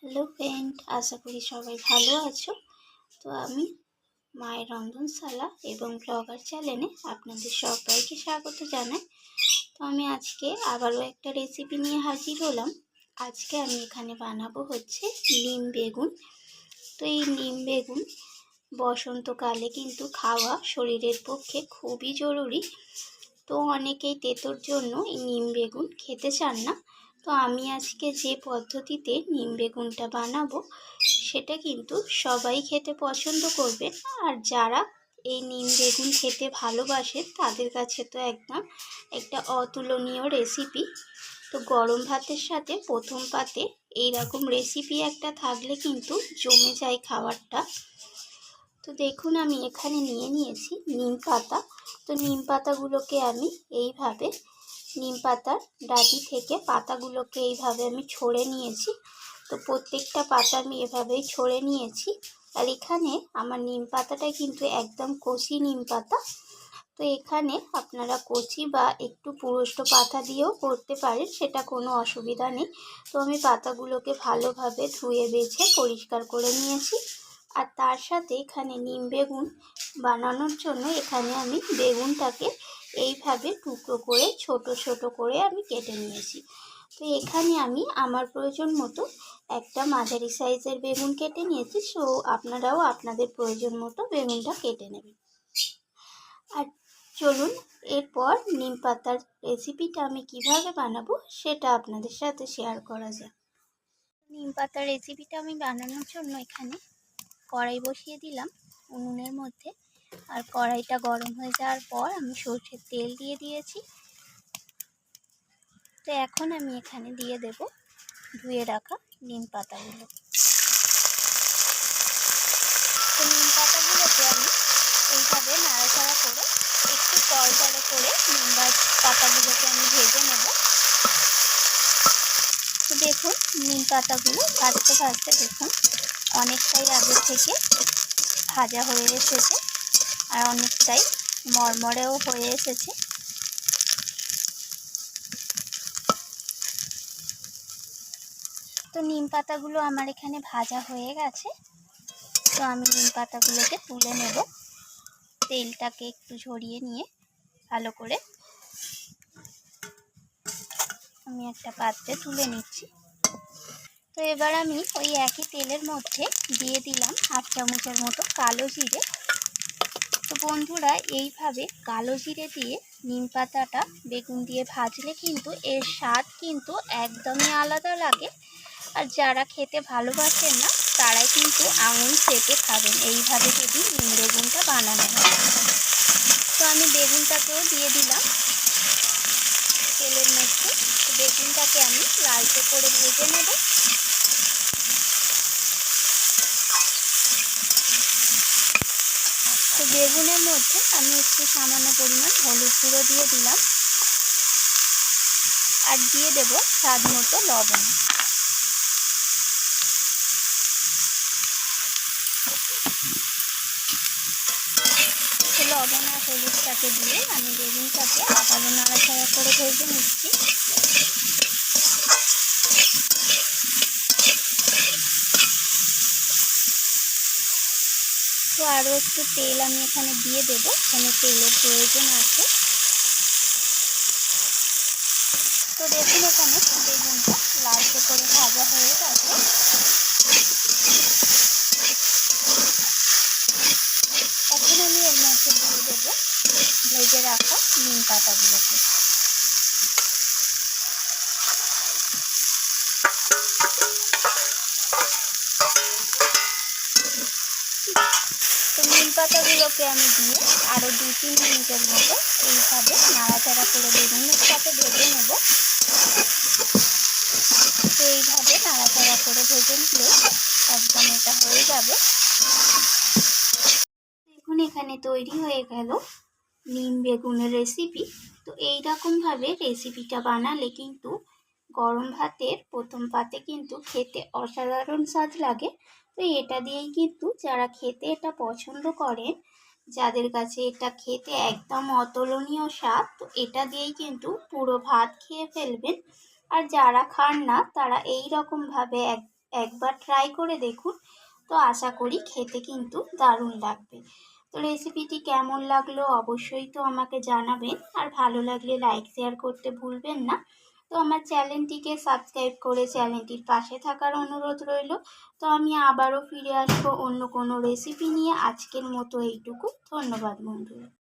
Hello friend, আশা করি সবাই ভালো আছো। তো আমি মায়ের রন্ধনশালা এবং ব্লগার চ্যানেলে আপনাদের সবাইকে স্বাগত জানাই। তো আমি আজকে আবারও একটা রেসিপি নিয়ে হাজির হলাম। আজকে আমি এখানে বানাবো হচ্ছে নিম বেগুন। তো এই নিম বেগুন বসন্তকালে কিন্তু খাওয়া শরীরের পক্ষে খুবই জরুরি। তো অনেকেই তেতোর জন্য এই নিম বেগুন খেতে চান না। তো আমি আজকে যে পদ্ধতিতে নিম বেগুনটা বানাবো সেটা কিন্তু সবাই খেতে পছন্দ করবে। আর যারা এই নিম বেগুন খেতে ভালোবাসে তাদের কাছে তো একদম একটা অতুলনীয় রেসিপি। তো গরম ভাতের সাথে প্রথম পাতে এইরকম রেসিপি একটা থাকলে কিন্তু জমে যায় খাবারটা। তো দেখুন আমি এখানে নিয়ে নিয়েছি নিম পাতা। তো নিম পাতাগুলোকে আমি এইভাবে নিম পাতার ডাঁটি থেকে পাতাগুলোকে এইভাবে আমি ছড়ে নিয়েছি। তো প্রত্যেকটা পাতা আমি এভাবেই ছড়ে নিয়েছি। আর এখানে আমার নিম পাতাটা কিন্তু একদম কচি নিম পাতা। তো এখানে আপনারা কচি বা একটু পুরষ্ট পাতা দিয়েও করতে পারেন, সেটা কোনো অসুবিধা নেই। তো আমি পাতাগুলোকে ভালোভাবে ধুয়ে বেছে পরিষ্কার করে নিয়েছি। আর তার সাথে এখানে নিম বেগুন বানানোর জন্য এখানে আমি বেগুনটাকে এইভাবে টুকরো করে ছোট ছোট করে আমি কেটে নিয়েছি। তো এখানে আমি আমার প্রয়োজন মতো একটা মাঝারি সাইজের বেগুন কেটে নিয়েছি। সো আপনারাও আপনাদের প্রয়োজন মতো বেগুনটা কেটে নেবেন। আর চলুন এরপর নিম পাতার রেসিপিটা আমি কিভাবে বানাবো সেটা আপনাদের সাথে শেয়ার করা যাক। নিম পাতার রেসিপিটা আমি বানানোর জন্য এখানে কড়াই বসিয়ে দিলাম উনুনের মধ্যে। আর কড়াইটা গরম হয়ে যাওয়ার পর আমি সরষের তেল দিয়ে দিয়েছি। তো এখন আমি এখানে দিয়ে দেব ধুয়ে রাখা নিম পাতাগুলো। তো নিম পাতাগুলোকে আমি এইভাবে নাড়াচাড়া করে একটু তরতরে করে নিম পাতাগুলোকে আমি ভেজে নেব। তো দেখুন নিম পাতাগুলো ভাজতে ভাজতে দেখুন অনেকটাই আগে থেকে ভাজা হয়ে এসেছে আর অনেকটাই মরমরেও হয়ে এসেছে। তো নিম পাতাগুলো আমার এখানে ভাজা হয়ে গেছে। তো আমি নিম পাতাগুলোকে তুলে নেব, তেলটাকে একটু ঝরিয়ে নিয়ে ভালো করে আমি একটা পাত্রে তুলে নিচ্ছি। তো এবার আমি ওই একই তেলের মধ্যে দিয়ে দিলাম 1/2 চামচের মতো কালো জিরে। তো বন্ধুরা এইভাবে কালো জিরে দিয়ে নিম পাতাটা বেগুন দিয়ে ভাজলে কিন্তু এর স্বাদ কিন্তু একদমই আলাদা লাগে। আর যারা খেতে ভালোবাসেন না তারাই কিন্তু আঙুল চেটে খাবেন এইভাবে যদি নিম বেগুনটা বানানো হয়। তো আমি বেগুনটাকেও দিয়ে দিলাম তেলের মধ্যে। তো বেগুনটাকে আমি লালচে করে ভেজে নেব। তো বেগুনের মধ্যে আমি একটু সামান্য পরিমাণ হলুদ গুঁড়ো দিয়ে দিলাম আর দিয়ে দেব স্বাদ মতো লবণ। তো লবণ আর হলুদটাকে দিয়ে আমি বেগুনটাকে আবারও নাড়াচাড়া করে ভেজে নিচ্ছি। তো আরও একটু তেল আমি এখানে দিয়ে দেবো, এখানে তেলের প্রয়োজন আছে। তো দেখুন এখানে বেগুনটা লালচে করে ভাজা হয়ে গেছে। এখন আমি এর মধ্যে দিয়ে দেবো ভেজে রাখা নিম পাতাগুলোকে। তো নিম পাতাগুলোকে আমি দিয়ে আরও 2-3 মিনিটের মতো এইভাবে নাড়াচাড়া করে বেগুনের সাথে ভেজে নেব। তো এইভাবে নাড়াচাড়া করে ভেজে নিলে একদম এটা হয়ে যাবে। দেখুন এখানে তৈরি হয়ে গেল নিম বেগুনের রেসিপি। তো এইরকমভাবে রেসিপিটা বানালে কিন্তু গরম ভাতের প্রথম পাতে কিন্তু খেতে অসাধারণ স্বাদ লাগে। তো এটা দিয়েই কিন্তু যারা খেতে এটা পছন্দ করেন, যাদের কাছে এটা খেতে একদম অতুলনীয় স্বাদ, তো এটা দিয়েই কিন্তু পুরো ভাত খেয়ে ফেলবেন। আর যারা খান না তারা এই রকমভাবে একবার ট্রাই করে দেখুন। তো আশা করি খেতে কিন্তু দারুণ লাগবে। তো রেসিপিটি কেমন লাগলো অবশ্যই তো আমাকে জানাবেন, আর ভালো লাগলে লাইক শেয়ার করতে ভুলবেন না। তো আমার চ্যানেলটিকে সাবস্ক্রাইব করে চ্যানেলটির পাশে থাকার অনুরোধ রইল। তো আমি আবারও ফিরে আসবো অন্য কোনো রেসিপি নিয়ে। আজকের মতো এইটুকু। ধন্যবাদ বন্ধুরা।